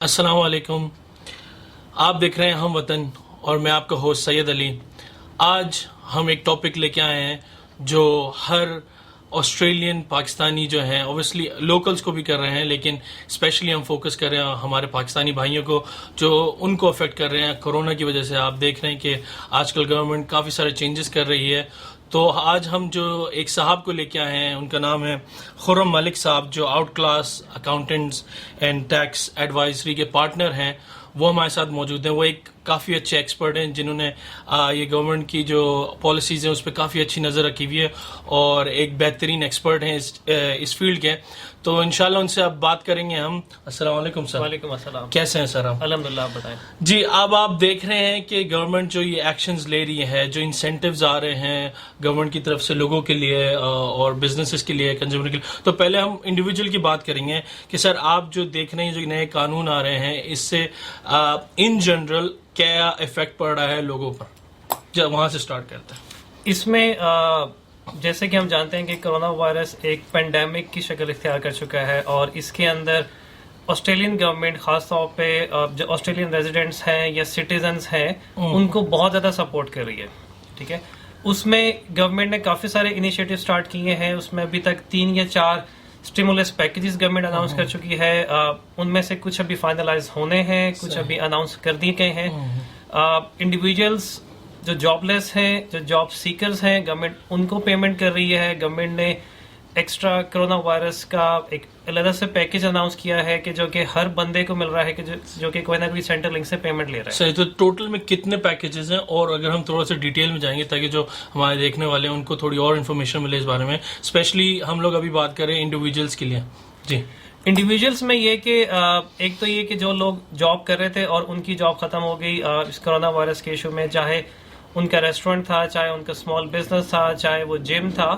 अस्सलाम वालेकुम। आप देख रहे हैं हम वतन और मैं आपका होस्ट सैयद अली। आज हम एक टॉपिक लेके आए हैं जो हर ऑस्ट्रेलियन पाकिस्तानी जो हैं, ऑब्वियसली लोकल्स को भी कर रहे हैं, लेकिन स्पेशली हम फोकस कर रहे हैं हमारे पाकिस्तानी भाइयों को जो उनको अफेक्ट कर रहे हैं कोरोना की वजह से। आप देख रहे हैं कि आजकल गवर्नमेंट काफ़ी सारे चेंजेस कर रही है। तो आज हम जो एक साहब को लेके आए हैं, उनका नाम है खुर्रम मलिक साहब, जो out class accountants and tax advisory के पार्टनर हैं। वो हमारे साथ मौजूद हैं। वो एक काफ़ी अच्छे एक्सपर्ट हैं जिन्होंने ये गवर्नमेंट की जो पॉलिसीज़ हैं उस पर काफ़ी अच्छी नज़र रखी हुई है और एक बेहतरीन एक्सपर्ट हैं इस फील्ड के। तो इंशाल्लाह उनसे अब बात करेंगे हम। अस्सलाम वालेकुम सर। वालेकुम अस्सलाम। कैसे हैं सर आप? अल्हम्दुलिल्लाह, आप बताएं। जी, अब आप देख रहे हैं कि गवर्नमेंट जो ये एक्शंस ले रही है, जो इंसेंटिव्स आ रहे हैं गवर्नमेंट की तरफ से लोगों के लिए और बिजनेसेस के लिए, कंज्यूमर के लिए। तो पहले हम इंडिविजुअल की बात करेंगे कि सर आप जो देख रहे हैं जो नए कानून आ रहे हैं, इससे इन जनरल क्या इफेक्ट पड़ रहा है लोगों पर? जब वहां से स्टार्ट करते हैं। इसमें जैसे कि हम जानते हैं कि कोरोना वायरस एक पेंडेमिक की शक्ल इख्तियार कर चुका है और इसके अंदर ऑस्ट्रेलियन गवर्नमेंट खास तौर पे जो ऑस्ट्रेलियन रेजिडेंट्स हैं या सिटीजन्स हैं उनको बहुत ज़्यादा सपोर्ट कर रही है। ठीक है, उसमें गवर्नमेंट ने काफ़ी सारे इनिशिएटिव स्टार्ट किए हैं। उसमें अभी तक 3 या 4 स्टिमुलस पैकेजेस गवर्नमेंट अनाउंस कर चुकी है। उनमें से कुछ अभी फाइनलाइज होने हैं, कुछ अभी अनाउंस कर दिए गए हैं। इंडिविजुअल्स जो जॉबलेस हैं, जो जॉब सीकर्स हैं, गवर्नमेंट उनको पेमेंट कर रही है। गवर्नमेंट ने एक्स्ट्रा कोरोना वायरस का एक अलग से पैकेज अनाउंस किया है कि जो कि हर बंदे को मिल रहा है कि जो कि कोई ना कोई सेंट्रल लिंक से पेमेंट ले रहा है। सही, तो टोटल में कितने पैकेजेस हैं? और अगर हम थोड़ा सा डिटेल में जाएंगे ताकि जो हमारे देखने वाले हैं उनको थोड़ी और इन्फॉर्मेशन मिले इस बारे में, स्पेशली हम लोग अभी बात करें इंडिविजुअल्स के लिए। जी, इंडिविजुअल्स में ये कि एक तो ये कि जो लोग जॉब कर रहे थे और उनकी जॉब खत्म हो गई इस कोरोना वायरस के इशू में, चाहे उनका रेस्टोरेंट था, चाहे उनका स्मॉल बिजनेस था, चाहे वो जिम था,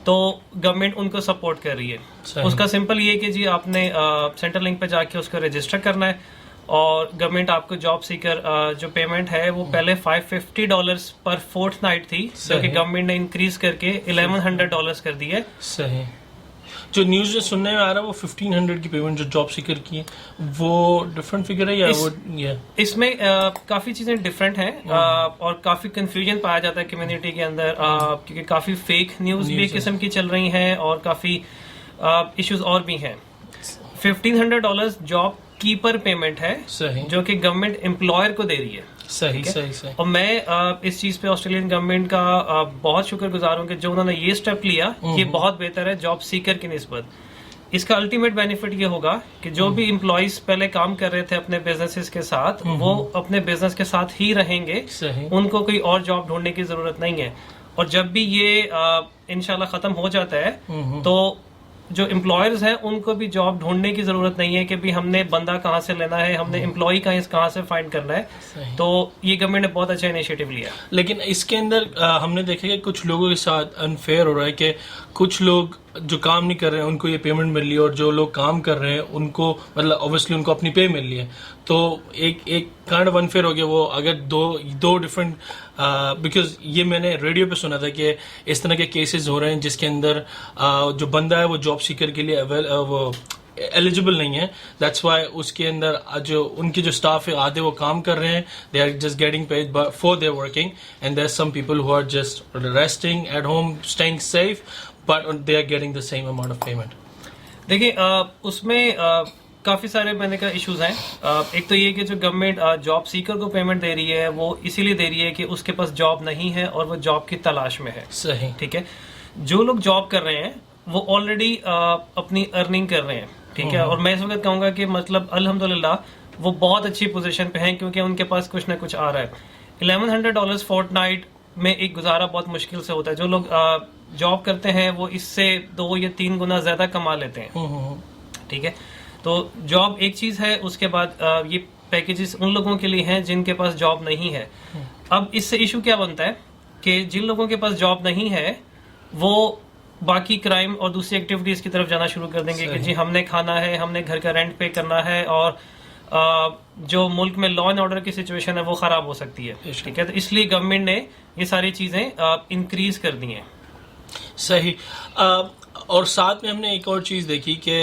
तो गवर्नमेंट उनको सपोर्ट कर रही है। उसका सिंपल ये कि जी आपने सेंट्रल लिंक पे जाके उसको रजिस्टर करना है और गवर्नमेंट आपको जॉब सीकर जो पेमेंट है वो पहले $550 पर फोर्टनाइट थी, जो कि गवर्नमेंट ने इंक्रीज करके $1100 कर दी है। सही। जो न्यूज में सुनने में आ रहा है वो 1500 की पेमेंट जो जॉब सीकर की है, वो डिफरेंट फिगर है या वो इसमें काफी चीजें डिफरेंट हैं और काफी कंफ्यूजन पाया जाता है कम्युनिटी के अंदर, क्योंकि काफी फेक न्यूज भी एक किस्म की चल रही हैं और काफी इश्यूज और भी हैं। $1500 जॉब कीपर पेमेंट है जो कि गवर्नमेंट एम्प्लॉयर को दे रही है। सही सही सही। और मैं इस चीज पे ऑस्ट्रेलियन गवर्नमेंट का बहुत शुक्रगुजार हूँ कि जो उन्होंने ये स्टेप लिया, ये बहुत बेहतर है जॉब सीकर की निस्बत। इसका अल्टीमेट बेनिफिट ये होगा कि जो भी एम्प्लॉइज पहले काम कर रहे थे अपने बिजनेसेस के साथ, वो अपने बिजनेस के साथ ही रहेंगे, उनको कोई और जॉब ढूंढने की जरूरत नहीं है। और जब भी ये इंशाल्लाह खत्म हो जाता है तो जो एम्प्लॉयर्स हैं उनको भी जॉब ढूंढने की जरूरत नहीं है कि भी हमने बंदा कहाँ से लेना है, हमने एम्प्लॉय कहाँ से फाइंड करना है। तो ये गवर्नमेंट ने बहुत अच्छा इनिशिएटिव लिया। लेकिन इसके अंदर हमने देखा कि कुछ लोगों के साथ अनफेयर हो रहा है कि कुछ लोग जो काम नहीं कर रहे हैं उनको ये पेमेंट मिल रही है और जो लोग काम कर रहे हैं उनको मतलब ऑब्वियसली उनको अपनी पे मिल रही है। तो एक काइंड ऑफ अनफेयर हो गया वो। अगर दो डिफरेंट बिकॉज ये मैंने रेडियो पे सुना था कि इस तरह के केसेस हो रहे हैं जिसके अंदर जो बंदा है वो जॉब सीकर के लिए वो एलिजिबल नहीं है। दैट्स वाई उसके अंदर जो उनकी जो स्टाफ है आधे वो काम कर रहे हैं, they are just getting paid for their working and there some people who are just resting at home, staying safe, but they are getting the same amount of payment. देखिए उसमें काफ़ी सारे मैंने कहा इश्यूज हैं। एक तो ये कि जो गवर्नमेंट जॉब सीकर को पेमेंट दे रही है वो इसीलिए दे रही है कि उसके पास जॉब नहीं है और वो जॉब की तलाश में है। सही, ठीक है। जो लोग जॉब कर रहे हैं वो ऑलरेडी अपनी अर्निंग कर रहे हैं, ठीक है। और मैं इस वक्त कहूँगा कि मतलब अल्हम्दुलिल्लाह वो बहुत अच्छी पोजीशन पे हैं क्योंकि उनके पास कुछ ना कुछ आ रहा है। $1100 फोर्टनाइट में एक गुजारा बहुत मुश्किल से होता है। जो लोग जॉब करते हैं वो इससे 2 या 3 गुना ज्यादा कमा लेते हैं, ठीक है। तो जॉब एक चीज है, उसके बाद ये पैकेजेस उन लोगों के लिए हैं जिनके पास जॉब नहीं है। अब इससे इशू क्या बनता है कि जिन लोगों के पास जॉब नहीं है वो बाकी क्राइम और दूसरी एक्टिविटीज की तरफ जाना शुरू कर देंगे कि जी हमने खाना है, हमने घर का रेंट पे करना है और जो मुल्क में लॉ एंड ऑर्डर की सिचुएशन है वो खराब हो सकती है, ठीक है। तो इसलिए गवर्नमेंट ने ये सारी चीजें इंक्रीज कर दी हैं। सही। और साथ में हमने एक और चीज़ देखी कि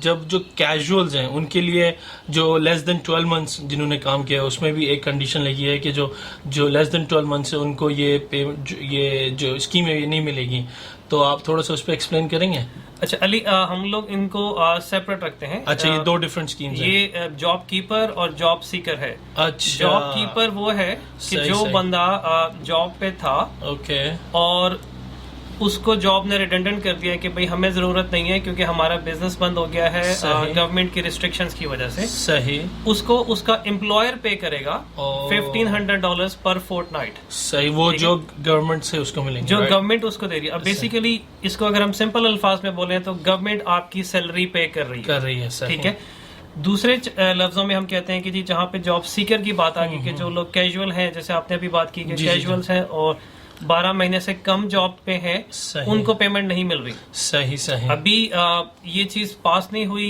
जब जो कैजुअल्स हैं उनके लिए जो लेस देन 12 मंथ्स जिन्होंने काम किया उसमें भी एक कंडीशन लगी है कि जो लेस देन 12 मंथ्स है उनको ये जो स्कीम है ये नहीं मिलेगी। तो आप थोड़ा सा उस पर एक्सप्लेन करेंगे? अच्छा अली, हम लोग इनको सेपरेट रखते हैं। अच्छा, ये दो डिफरेंट स्कीम्स हैं। ये जॉब कीपर और जॉब सीकर है। अच्छा, जॉब कीपर वो है कि सही, जो सही। बंदा जॉब पे था ओके, और उसको जॉब ने रिडेंडेंट कर दिया कि भाई हमें जरूरत नहीं है क्योंकि हमारा बिजनेस बंद हो गया है सही। गवर्नमेंट की रिस्ट्रिक्शंस की वजह से। सही उसको उसका एम्प्लॉयर पे करेगा ओह। $1,500 पर फोर्टनाइट। सही, वो जो गवर्नमेंट से उसको मिलेंगे, जो right? गवर्नमेंट उसको दे रही है। अब बेसिकली इसको अगर हम सिंपल अल्फाज में बोले तो गवर्नमेंट आपकी सैलरी पे कर रही है। कर रही है, सही। ठीक है। दूसरे लफ्जों में हम कहते हैं कि जी जहाँ पे जॉब सीकर की बात आ गई कि जो लोग कैजुअल हैं, जैसे आपने अभी बात की कि जी, कैजुअल्स हैं और 12 महीने से कम जॉब पे हैं, सही। उनको पेमेंट नहीं मिल रही। सही सही। अभी ये चीज पास नहीं हुई,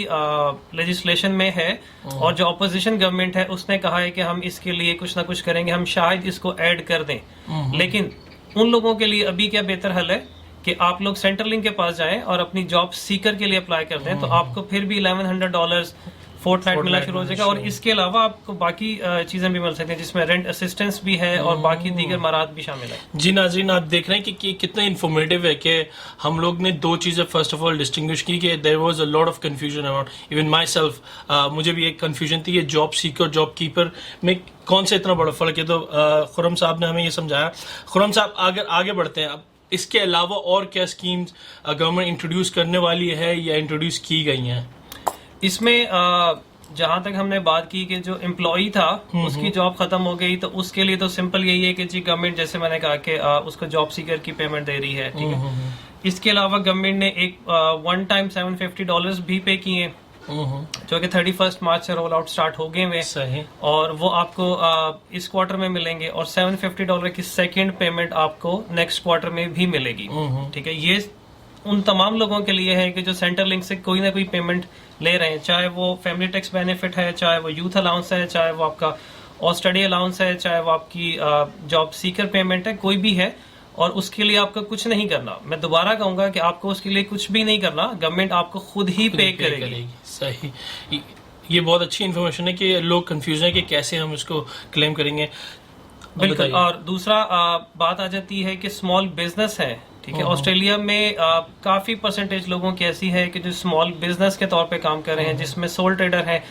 लेजिस्लेशन में है और जो अपोजिशन गवर्नमेंट है उसने कहा है कि हम इसके लिए कुछ ना कुछ करेंगे, हम शायद इसको ऐड कर दें। लेकिन उन लोगों के लिए अभी क्या बेहतर हल है कि आप लोग सेंट्रलिंक के पास जाएं और अपनी जॉब सीकर के लिए अप्लाई कर दें, तो आपको फिर भी $1,100 फोर्टनाइट मिलना शुरू हो जाएगा। और इसके अलावा आपको बाकी चीजें भी मिल सकती हैं जिसमें रेंट असिस्टेंस भी है और बाकी दीगर मराहत भी शामिल है। जी नाज़रीन, आप देख रहे हैं कि कितना इन्फॉर्मेटिव है कि हम लोग ने दो चीज़ें फर्स्ट ऑफ ऑल डिस्टिंग्विश की कि there was a lot of confusion around even myself. मुझे भी एक कंफ्यूजन थी कि जॉब सीकर जॉब कीपर में कौन सा इतना बड़ा फर्क है। तो खुरम साहब ने हमें ये समझाया। खुरम साहब, अगर आगे बढ़ते हैं, अब इसके अलावा और क्या स्कीम्स गवर्नमेंट इंट्रोड्यूस करने वाली है या इंट्रोड्यूस की गई हैं? इसमें जहां तक हमने बात की कि जो एम्प्लॉई था उसकी जॉब खत्म हो गई, तो उसके लिए तो सिंपल यही है कि जी गवर्नमेंट, जैसे मैंने कहा कि उसको जॉब सीकर की पेमेंट दे रही है। ठीक है। इसके अलावा गवर्नमेंट ने एक वन टाइम $750 भी पे किए हैं जो कि 31 मार्च से रोल आउट स्टार्ट हो गए हुए। सही। और वो आपको इस क्वार्टर में मिलेंगे और $750 की सेकेंड पेमेंट आपको नेक्स्ट क्वार्टर में भी मिलेगी। ठीक है। ये उन तमाम लोगों के लिए है कि जो सेंट्रल लिंक से कोई ना कोई पेमेंट ले रहे हैं, चाहे वो फैमिली टैक्स बेनिफिट है, चाहे वो यूथ अलाउंस है, चाहे वो आपका और स्टडी अलाउंस है, चाहे वो आपकी जॉब सीकर पेमेंट है, कोई भी है। और उसके लिए आपको कुछ नहीं करना। मैं दोबारा कहूंगा कि आपको उसके लिए कुछ भी नहीं करना, गवर्नमेंट आपको खुद ही पे करेगी। सही। ये बहुत अच्छी इन्फॉर्मेशन है कि लोग कंफ्यूज हैं कि कैसे हम इसको क्लेम करेंगे। बिल्कुल। और दूसरा बात आ जाती है कि स्मॉल बिजनेस है। ठीक है। ऑस्ट्रेलिया में काफी परसेंटेज लोगों की ऐसी है कि जो स्मॉल बिजनेस के तौर पे काम कर रहे हैं, जिसमें सोल ट्रेडर है,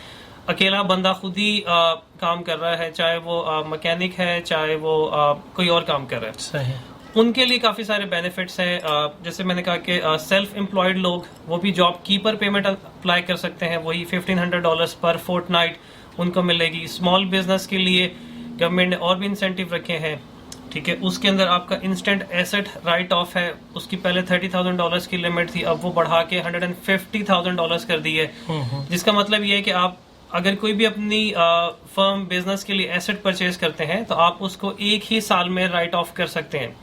अकेला बंदा खुद ही काम कर रहा है, चाहे वो मैकेनिक है, चाहे वो कोई और काम कर रहा है। सही। उनके लिए काफी सारे बेनिफिट्स हैं। जैसे मैंने कहा कि सेल्फ एम्प्लॉयड लोग वो भी जॉब कीपर पेमेंट अप्लाई कर सकते हैं, वही $1,500 पर फोर्टनाइट उनको मिलेगी। स्मॉल बिजनेस के लिए गवर्नमेंट ने और भी इंसेंटिव रखे हैं। ठीक है। उसके अंदर आपका इंस्टेंट एसेट राइट ऑफ है, उसकी पहले $30,000 की लिमिट थी, अब वो बढ़ा के $150,000 कर दी है। जिसका मतलब ये है कि आप अगर कोई भी अपनी फर्म बिजनेस के लिए एसेट परचेज करते हैं तो आप उसको एक ही साल में राइट ऑफ कर सकते हैं,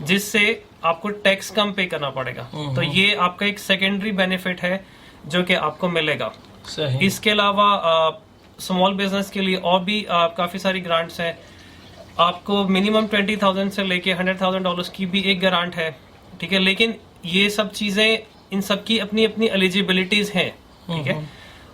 जिससे आपको टैक्स कम पे करना पड़ेगा। तो ये आपका एक सेकेंडरी बेनिफिट है जो कि आपको मिलेगा। सही। इसके अलावा स्मॉल बिजनेस के लिए और भी काफी सारी ग्रांट्स हैं। आपको मिनिमम 20,000 से लेके $100,000 की भी एक ग्रांट है। ठीक है। लेकिन ये सब चीजें, इन सब की अपनी अपनी एलिजिबिलिटीज हैं। ठीक है।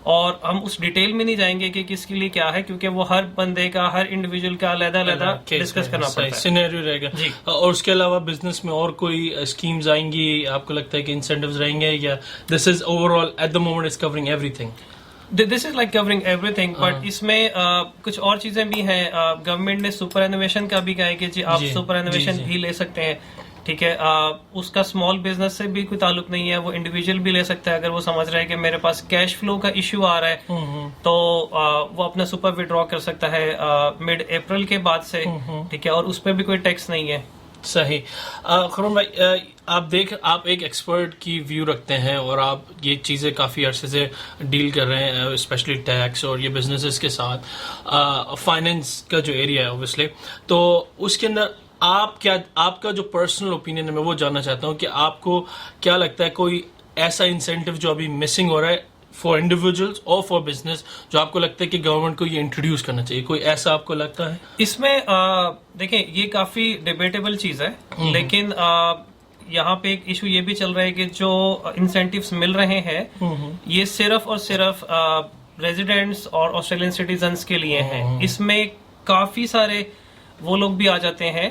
और हम उस डिटेल में नहीं जाएंगे कि किसके लिए क्या है, क्योंकि वो हर बंदे का, हर इंडिविजुअल का अलग-अलग डिस्कस करना पड़ता है। सिनेरियो रहेगा जी। और उसके अलावा बिजनेस में और कोई स्कीम्स आएंगी, आपको लगता है कि इंसेंटिव्स रहेंगे, या this is overall at the moment is covering everything? This is like covering everything, but इसमें कुछ और चीजें भी हैं। गवर्नमेंट ने सुपर एनोवेशन का भी कहा है कि जी आप सुपर एनोवेशन भी ले सकते हैं। ठीक है। उसका स्मॉल बिजनेस से भी कोई ताल्लुक नहीं है, वो इंडिविजुअल भी ले सकता है अगर वो समझ रहा है कि मेरे पास कैश फ्लो का इश्यू आ रहा है, तो वो अपना सुपर विड्रॉ कर सकता है मिड अप्रैल के बाद से। ठीक है। और उस पर भी कोई टैक्स नहीं है। सही। खुरम भाई, आप एक एक्सपर्ट की व्यू रखते हैं और आप ये चीज़ें काफ़ी अरसे से डील कर रहे हैं, स्पेशली टैक्स और ये बिजनेसेस के साथ, फाइनेंस का जो एरिया है ऑब्वियसली। तो उसके अंदर आपका जो पर्सनल ओपिनियन है मैं वो जानना चाहता हूँ कि आपको क्या लगता है, कोई ऐसा इंसेंटिव जो अभी मिसिंग हो रहा है फॉर इंडिविजुअल्स और फॉर बिजनेस, जो आपको लगता है कि गवर्नमेंट को ये इंट्रोड्यूस करना चाहिए? कोई ऐसा आपको लगता है? इसमें देखें, ये काफी डिबेटेबल चीज है, लेकिन यहाँ पे एक इशू ये भी चल रहा है कि जो इंसेंटिव्स मिल रहे हैं ये सिर्फ और सिर्फ रेजिडेंट्स और ऑस्ट्रेलियन सिटीजन्स के लिए हैं। इसमें काफी सारे वो लोग भी आ जाते हैं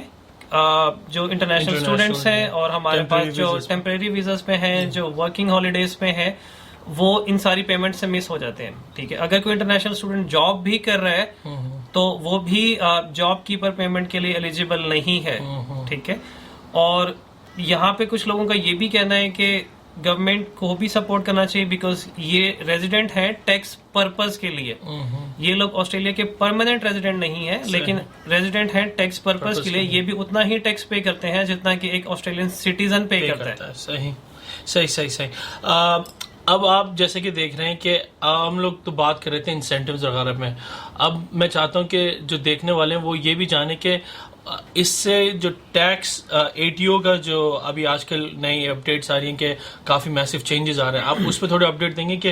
जो इंटरनेशनल स्टूडेंट्स हैं और हमारे पास जो टेम्परेरी वीजास पे हैं, जो वर्किंग हॉलीडेज पे हैं, वो इन सारी पेमेंट से मिस हो जाते हैं। ठीक है, अगर कोई इंटरनेशनल स्टूडेंट जॉब भी कर रहा है तो वो भी जॉब कीपर पेमेंट के लिए एलिजिबल नहीं है। ठीक है, और यहाँ पे कुछ लोगों का ये भी कहना है कि गवर्नमेंट को भी सपोर्ट करना चाहिए बिकॉज ये रेजिडेंट हैं टैक्स पर्पस के लिए। ये लोग ऑस्ट्रेलिया के परमानेंट रेजिडेंट नहीं है लेकिन रेजिडेंट हैं टैक्स पर्पस के लिए। ये भी उतना ही टैक्स पे करते हैं जितना कि एक ऑस्ट्रेलियन सिटीजन पे करता है। सही सही सही सही। अब आप जैसे कि देख रहे हैं कि हम लोग तो बात कर रहे थे इंसेंटिव्स वगैरह में। अब मैं चाहता हूं कि जो देखने वाले हैं वो ये भी जाने कि इससे जो टैक्स एटीओ का जो अभी आजकल नई अपडेट्स आ रही हैं कि काफ़ी मैसिव चेंजेस आ रहे हैं, आप उस पर थोड़े अपडेट देंगे कि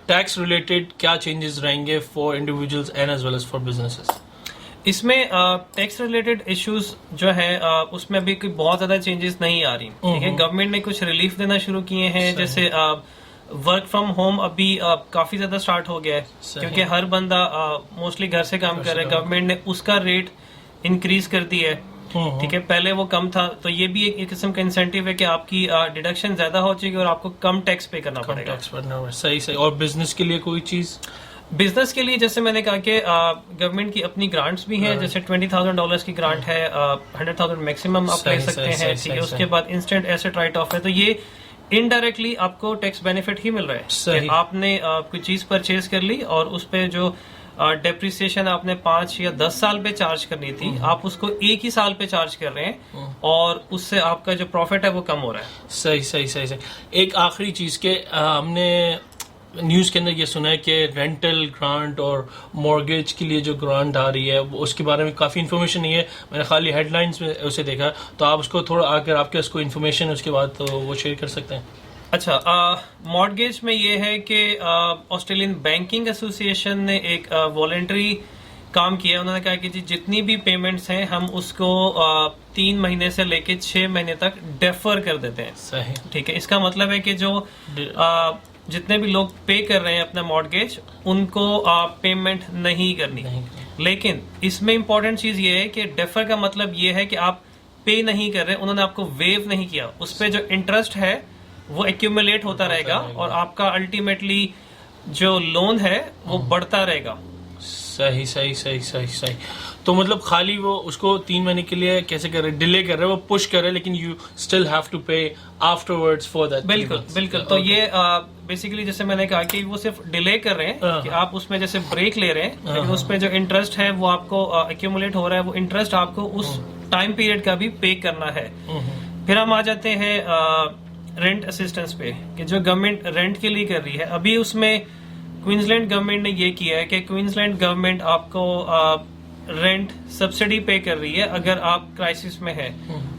टैक्स रिलेटेड क्या चेंजेस रहेंगे for individuals and as well as for businesses. इसमें टैक्स रिलेटेड इश्यूज जो है उसमें अभी कोई बहुत ज्यादा चेंजेस नहीं आ रही। ठीक है, गवर्नमेंट ने कुछ रिलीफ देना शुरू किए हैं, जैसे वर्क फ्रॉम होम अभी काफी ज्यादा स्टार्ट हो गया है क्योंकि हर बंदा मोस्टली घर से काम कर रहा है। गवर्नमेंट ने उसका रेट इंक्रीज कर दिया है। ठीक है, पहले वो कम था, तो ये भी एक किस्म का इंसेंटिव है कि आपकी डिडक्शन ज्यादा हो जाएगी और आपको कम टैक्स पे करना पड़ेगा। सही सही। और बिजनेस के लिए कोई चीज? बिजनेस के लिए जैसे मैंने कहा कि गवर्नमेंट की अपनी ग्रांट्स भी हैं, जैसे $20,000 की ग्रांट है, 100,000 मैक्सिमम आप ले सकते हैं। ठीक है, उसके बाद इंस्टेंट एसेट राइट ऑफ है, तो ये इनडायरेक्टली आपको टैक्स बेनिफिट ही मिल रहा है कि आपने कोई चीज परचेज कर ली और उस पे जो डेप्रिसिएशन आपने 5 या 10 साल पे चार्ज करनी थी, आप उसको एक ही साल पे चार्ज कर रहे हैं और उससे आपका जो प्रॉफिट है वो कम हो रहा है। सही सही सही सही। एक आखिरी चीज के हमने न्यूज़ के अंदर ये सुना है कि रेंटल ग्रांट और मॉर्गेज के लिए जो ग्रांट आ रही है उसके बारे में काफ़ी इन्फॉर्मेशन नहीं है, मैंने खाली हेडलाइंस में उसे देखा, तो आप उसको थोड़ा अगर आपके पास कोई इन्फॉर्मेशन है उसके बाद तो वो शेयर कर सकते हैं। अच्छा, मॉर्गेज में ये है कि ऑस्ट्रेलियन बैंकिंग एसोसिएशन ने एक वॉलंटरी काम किया। उन्होंने कहा कि जी जितनी भी पेमेंट्स हैं हम उसको 3 महीने से लेके 6 महीने तक डेफर कर देते हैं। सही। ठीक है, इसका मतलब है कि जो जितने भी लोग पे कर रहे हैं अपना मॉर्गेज उनको पेमेंट नहीं करनी। लेकिन इसमें इंपॉर्टेंट चीज ये है कि डेफर का मतलब ये है कि आप पे नहीं कर रहे, उन्होंने आपको वेव नहीं किया, उस पर जो इंटरेस्ट है वो एक्यूमुलेट होता रहेगा और आपका अल्टीमेटली जो लोन है वो बढ़ता रहेगा। सही सही सही सही सही। तो मतलब खाली वो उसको 3 महीने के लिए कैसे कर रहे, डिले कर रहे, वो पुश कर रहे, लेकिन यू स्टिल हैव टू पे आफ्टरवर्ड्स फॉर दैट। बिल्कुल बिल्कुल। तो ये बेसिकली जैसे मैंने कहा कि वो सिर्फ डिले कर रहे हैं कि आप उसमें जैसे ब्रेक ले रहे हैं, लेकिन उस पर जो इंटरेस्ट है वो आपको एक्यूमुलेट हो रहा है, वो इंटरेस्ट आपको उस टाइम पीरियड का भी पे करना है। फिर हम आ जाते हैं रेंट असिस्टेंस पे कि जो गवर्नमेंट रेंट के लिए कर रही है। अभी उसमें क्वींसलैंड गवर्नमेंट ने ये किया है कि क्वींसलैंड गवर्नमेंट आपको रेंट सब्सिडी पे कर रही है अगर आप क्राइसिस में है।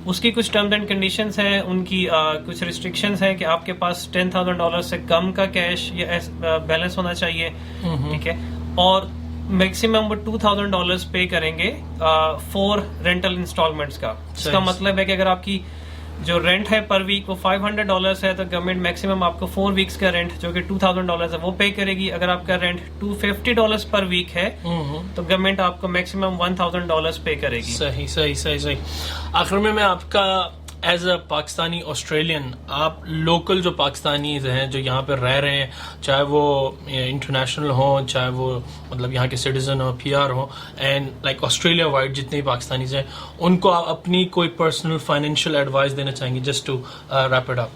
उसकी कुछ टर्म्स एंड कंडीशंस हैं, उनकी कुछ रिस्ट्रिक्शंस हैं कि आपके पास $10,000 से कम का कैश या बैलेंस होना चाहिए। ठीक है, और मैक्सिमम वो $2,000 पे करेंगे 4 रेंटल इंस्टॉलमेंट्स का। इसका मतलब है कि अगर आपकी जो रेंट है पर वीक वो $500 है तो गवर्नमेंट मैक्सिमम आपको 4 वीक्स का रेंट जो कि $2,000 है वो पे करेगी। अगर आपका रेंट $250 पर वीक है तो गवर्नमेंट आपको मैक्सिमम $1,000 पे करेगी। सही सही सही सही। आखिर में मैं आपका एज अ पाकिस्तानी ऑस्ट्रेलियन, आप लोकल जो पाकिस्तानी हैं जो यहाँ पर रह रहे हैं, चाहे वो इंटरनेशनल हो, चाहे वो मतलब यहाँ के सिटीजन हो, PR हो, एंड लाइक ऑस्ट्रेलिया वाइड जितने भी पाकिस्तानीज हैं, उनको आप अपनी कोई पर्सनल फाइनेंशियल एडवाइस देना चाहेंगे just to wrap it up?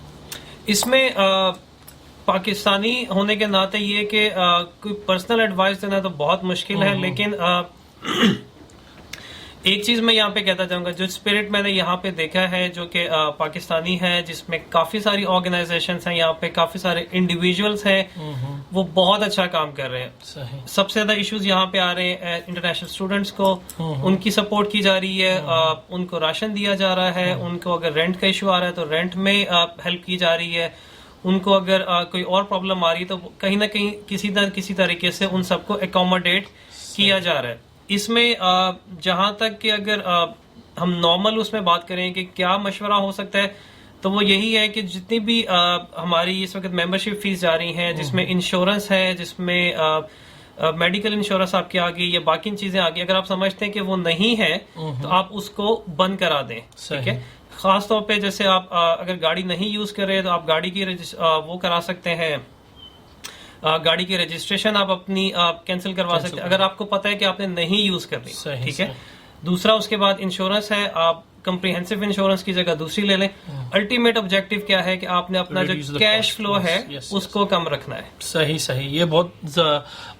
इसमें पाकिस्तानी होने के नाते ये कि कोई पर्सनल एडवाइस देना तो बहुत मुश्किल है, लेकिन एक चीज मैं यहाँ पे कहता चाहूंगा, जो स्पिरिट मैंने यहाँ पे देखा है जो कि पाकिस्तानी है, जिसमें काफी सारी ऑर्गेनाइजेशंस हैं, यहाँ पे काफी सारे इंडिविजुअल्स हैं, वो बहुत अच्छा काम कर रहे हैं। सही। सबसे ज्यादा इश्यूज यहाँ पे आ रहे हैं इंटरनेशनल स्टूडेंट्स को, उनकी सपोर्ट की जा रही है, उनको राशन दिया जा रहा है, उनको अगर रेंट का इशू आ रहा है तो रेंट में हेल्प की जा रही है, उनको अगर कोई और प्रॉब्लम आ रही है तो कहीं ना कहीं किसी तरीके से उन सबको एकोमोडेट किया जा रहा है। इसमें जहां तक कि अगर हम नॉर्मल उसमें बात करें कि क्या मशवरा हो सकता है, तो वो यही है कि जितनी भी हमारी इस वक्त मेंबरशिप फीस जा रही हैं, जिसमें इंश्योरेंस है, जिसमें मेडिकल इंश्योरेंस आपकी आ गई या बाकी चीजें आ गई, अगर आप समझते हैं कि वो नहीं है तो आप उसको बंद करा दें। ठीक है, खास तौर पे जैसे आप अगर गाड़ी नहीं यूज कर रहे तो आप गाड़ी की वो करा सकते हैं, गाड़ी की रजिस्ट्रेशन आप अपनी कैंसिल करवा सकते हैं अगर आपको पता है कि आपने नहीं यूज करनी। ठीक है, दूसरा उसके बाद इंश्योरेंस है, आप कंप्रिहेंसिव इंश्योरेंस की जगह दूसरी ले लें। अल्टीमेट ऑब्जेक्टिव क्या है कि आपने अपना जो कैश फ्लो है उसको कम रखना है। सही सही, ये बहुत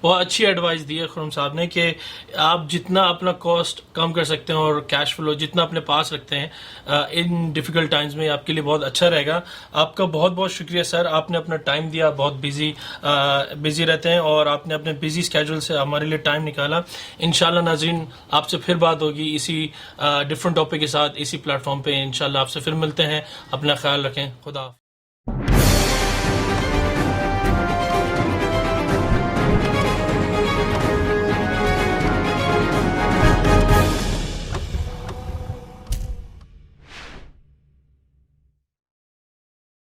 अच्छी एडवाइस दी है खुरम साहब ने कि आप जितना अपना कॉस्ट कम कर सकते हैं और कैश फ्लो जितना अपने पास रखते हैं इन डिफिकल्ट टाइम्स में आपके लिए बहुत अच्छा रहेगा। आपका बहुत बहुत शुक्रिया सर, आपने अपना टाइम दिया, बहुत बिजी रहते हैं और आपने अपने बिजी स्केड्यूल से हमारे लिए टाइम निकाला। इंशाल्लाह नाज़रीन आपसे फिर बात होगी इसी डिफरेंट टॉपिक के साथ, इसी प्लेटफॉर्म पे इंशाल्लाह आपसे फिर मिलते हैं। अपना ख्याल रखें, खुदा।